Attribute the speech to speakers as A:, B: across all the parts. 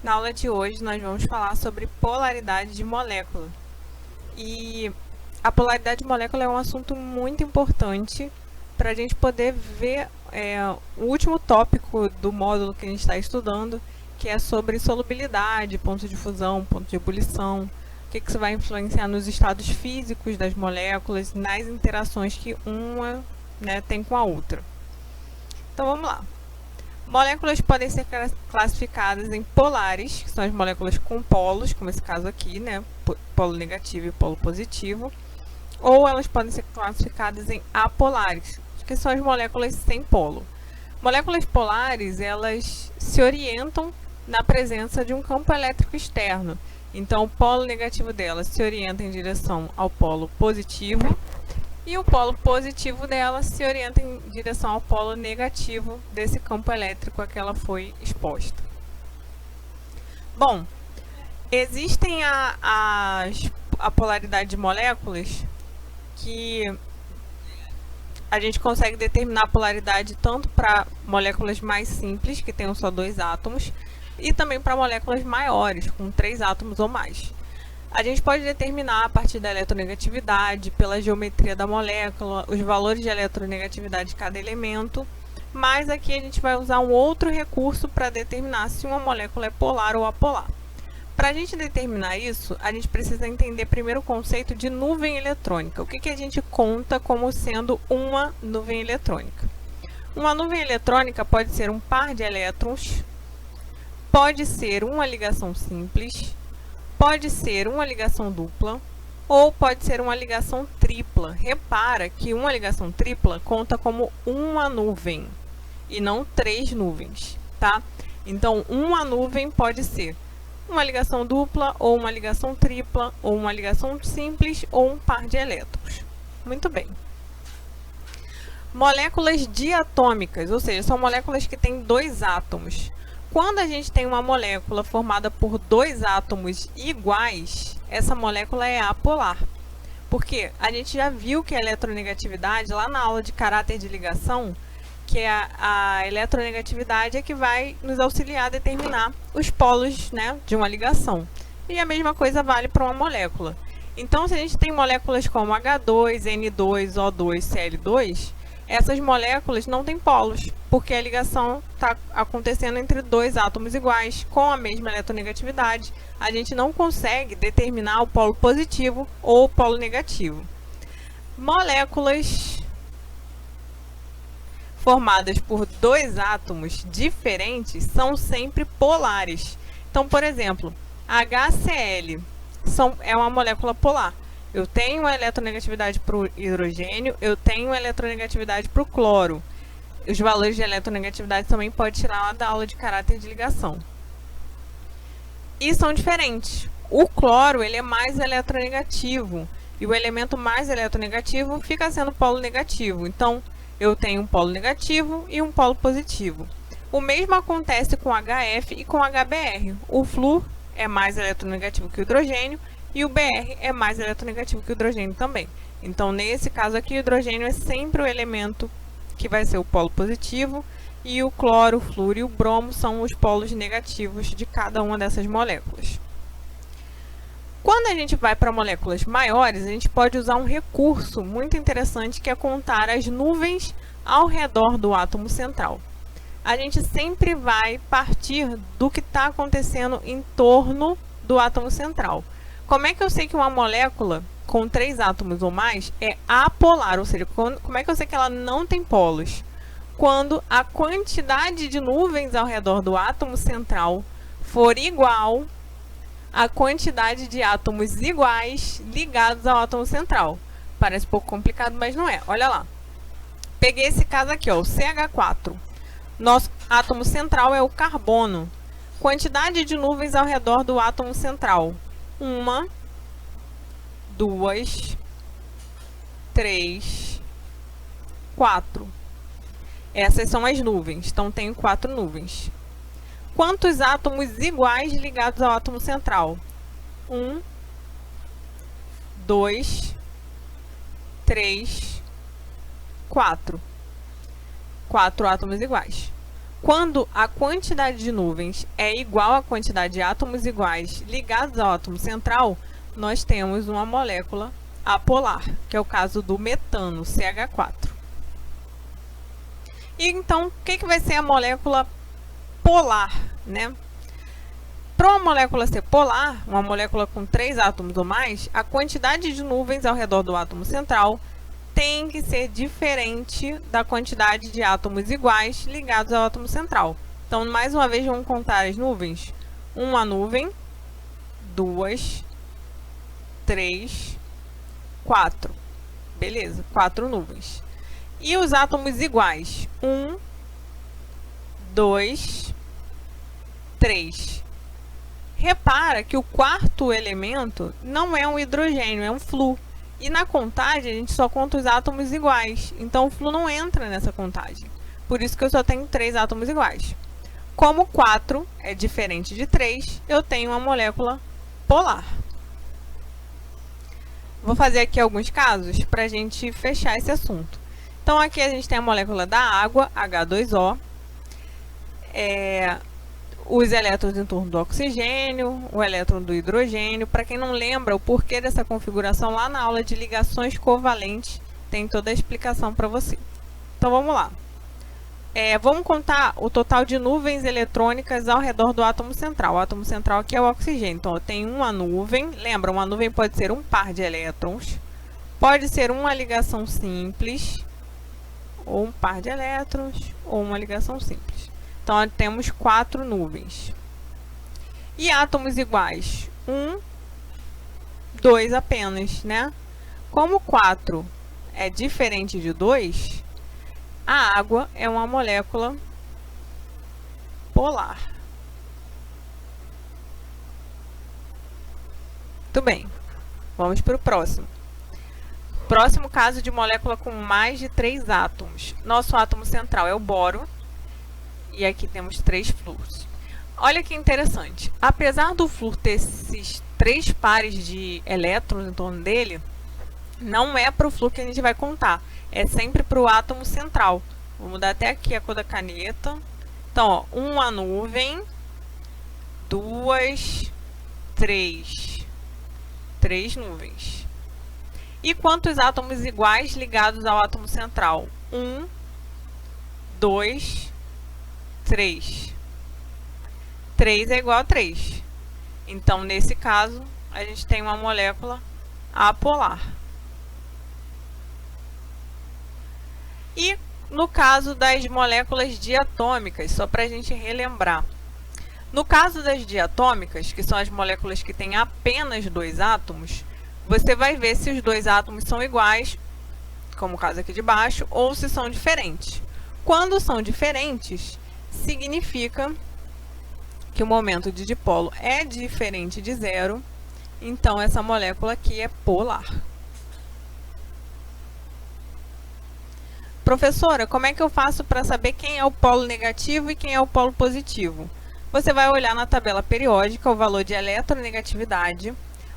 A: Na aula de hoje nós vamos falar sobre polaridade de molécula. E a polaridade de molécula é um assunto muito importante para a gente poder ver o último tópico do módulo que a gente está estudando, que é sobre solubilidade, ponto de fusão, ponto de ebulição, o que isso vai influenciar nos estados físicos das moléculas, nas interações que uma tem com a outra. Então vamos lá. Moléculas podem ser classificadas em polares, que são as moléculas com polos, como esse caso aqui, polo negativo e polo positivo, ou elas podem ser classificadas em apolares, que são as moléculas sem polo. Moléculas polares, elas se orientam na presença de um campo elétrico externo. Então, o polo negativo delas se orienta em direção ao polo positivo, e o polo positivo dela se orienta em direção ao polo negativo desse campo elétrico a que ela foi exposta. Bom, existem a polaridade de moléculas que a gente consegue determinar a polaridade tanto para moléculas mais simples, que tenham só 2 átomos, e também para moléculas maiores, com 3 átomos ou mais. A gente pode determinar a partir da eletronegatividade, pela geometria da molécula, os valores de eletronegatividade de cada elemento, mas aqui a gente vai usar um outro recurso para determinar se uma molécula é polar ou apolar. Para a gente determinar isso, a gente precisa entender primeiro o conceito de nuvem eletrônica. O que a gente conta como sendo uma nuvem eletrônica? Uma nuvem eletrônica pode ser um par de elétrons, pode ser uma ligação simples, pode ser uma ligação dupla ou pode ser uma ligação tripla. Repara que uma ligação tripla conta como uma nuvem e não 3 nuvens, tá? Então, uma nuvem pode ser uma ligação dupla ou uma ligação tripla ou uma ligação simples ou um par de elétrons. Muito bem. Moléculas diatômicas, ou seja, são moléculas que têm 2 átomos. Quando a gente tem uma molécula formada por 2 átomos iguais, essa molécula é apolar. Porque a gente já viu que a eletronegatividade, lá na aula de caráter de ligação, que a eletronegatividade é que vai nos auxiliar a determinar os polos de uma ligação. E a mesma coisa vale para uma molécula. Então, se a gente tem moléculas como H2, N2, O2, Cl2, essas moléculas não têm polos, porque a ligação está acontecendo entre 2 átomos iguais, com a mesma eletronegatividade. A gente não consegue determinar o polo positivo ou o polo negativo. Moléculas formadas por 2 átomos diferentes são sempre polares. Então, por exemplo, HCl é uma molécula polar. Eu tenho uma eletronegatividade para o hidrogênio, eu tenho uma eletronegatividade para o cloro. Os valores de eletronegatividade também pode tirar lá da aula de caráter de ligação. E são diferentes. O cloro ele é mais eletronegativo, e o elemento mais eletronegativo fica sendo polo negativo. Então, eu tenho um polo negativo e um polo positivo. O mesmo acontece com HF e com HBr. O flúor é mais eletronegativo que o hidrogênio, e o Br é mais eletronegativo que o hidrogênio também. Então, nesse caso aqui, o hidrogênio é sempre o elemento que vai ser o polo positivo, e o cloro, o flúor e o bromo são os polos negativos de cada uma dessas moléculas. Quando a gente vai para moléculas maiores, a gente pode usar um recurso muito interessante, que é contar as nuvens ao redor do átomo central. A gente sempre vai partir do que está acontecendo em torno do átomo central. Como é que eu sei que uma molécula com 3 átomos ou mais é apolar? Ou seja, como é que eu sei que ela não tem polos? Quando a quantidade de nuvens ao redor do átomo central for igual à quantidade de átomos iguais ligados ao átomo central. Parece um pouco complicado, mas não é. Olha lá. Peguei esse caso aqui, ó, o CH4. Nosso átomo central é o carbono. Quantidade de nuvens ao redor do átomo central. 1, 2, 3, 4. Essas são as nuvens, então tenho 4 nuvens. Quantos átomos iguais ligados ao átomo central? 1, 2, 3, 4. 4 átomos iguais. Quando a quantidade de nuvens é igual à quantidade de átomos iguais ligados ao átomo central, nós temos uma molécula apolar, que é o caso do metano, CH4. E então, o que vai ser a molécula polar, né? Para uma molécula ser polar, uma molécula com 3 átomos ou mais, a quantidade de nuvens ao redor do átomo central tem que ser diferente da quantidade de átomos iguais ligados ao átomo central. Então, mais uma vez, vamos contar as nuvens. Uma nuvem, 2, 3, 4. Beleza, 4 nuvens. E os átomos iguais? 1, 2, 3. Repara que o quarto elemento não é um hidrogênio, é um flúor. E na contagem, a gente só conta os átomos iguais. Então, o flúor não entra nessa contagem. Por isso que eu só tenho 3 átomos iguais. Como 4 é diferente de 3, eu tenho uma molécula polar. Vou fazer aqui alguns casos para a gente fechar esse assunto. Então, aqui a gente tem a molécula da água, H2O. Os elétrons em torno do oxigênio, o elétron do hidrogênio. Para quem não lembra o porquê dessa configuração, lá na aula de ligações covalentes tem toda a explicação para você. Então, vamos lá. Vamos contar o total de nuvens eletrônicas ao redor do átomo central. O átomo central aqui é o oxigênio. Então, eu tenho uma nuvem. Lembra, uma nuvem pode ser um par de elétrons, pode ser uma ligação simples, ou um par de elétrons, ou uma ligação simples. Então, temos 4 nuvens. E átomos iguais? 1, 2 apenas, né? Como 4 é diferente de 2, a água é uma molécula polar. Muito bem. Vamos para o próximo. Próximo caso de molécula com mais de 3 átomos. Nosso átomo central é o boro. E aqui temos 3 flúores. Olha que interessante. Apesar do flúor ter esses 3 pares de elétrons em torno dele, não é para o flúor que a gente vai contar. É sempre para o átomo central. Vou mudar até aqui a cor da caneta. Então, ó, uma nuvem, 2, 3. 3 nuvens. E quantos átomos iguais ligados ao átomo central? 1, 2, 3. 3 é igual a 3. Então, nesse caso, a gente tem uma molécula apolar. E no caso das moléculas diatômicas, só para a gente relembrar. No caso das diatômicas, que são as moléculas que têm apenas 2 átomos, você vai ver se os 2 átomos são iguais, como o caso aqui de baixo, ou se são diferentes. Quando são diferentes, significa que o momento de dipolo é diferente de 0, então essa molécula aqui é polar. Professora, como é que eu faço para saber quem é o polo negativo e quem é o polo positivo? Você vai olhar na tabela periódica o valor de eletronegatividade.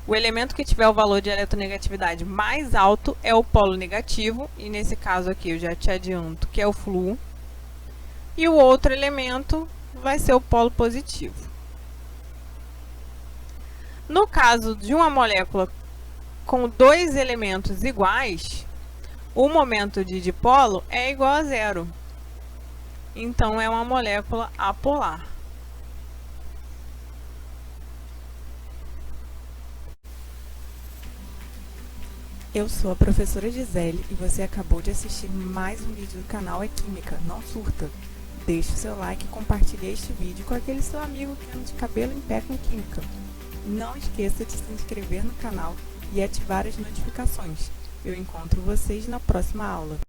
A: O elemento que tiver o valor de eletronegatividade mais alto é o polo negativo, e nesse caso aqui eu já te adianto que é o flúor. E o outro elemento vai ser o polo positivo. No caso de uma molécula com 2 elementos iguais, o momento de dipolo é igual a 0. Então, é uma molécula apolar.
B: Eu sou a professora Gisele e você acabou de assistir mais um vídeo do canal É Química, não surta. Deixe o seu like e compartilhe este vídeo com aquele seu amigo que anda de cabelo em pé com química. Não esqueça de se inscrever no canal e ativar as notificações. Eu encontro vocês na próxima aula.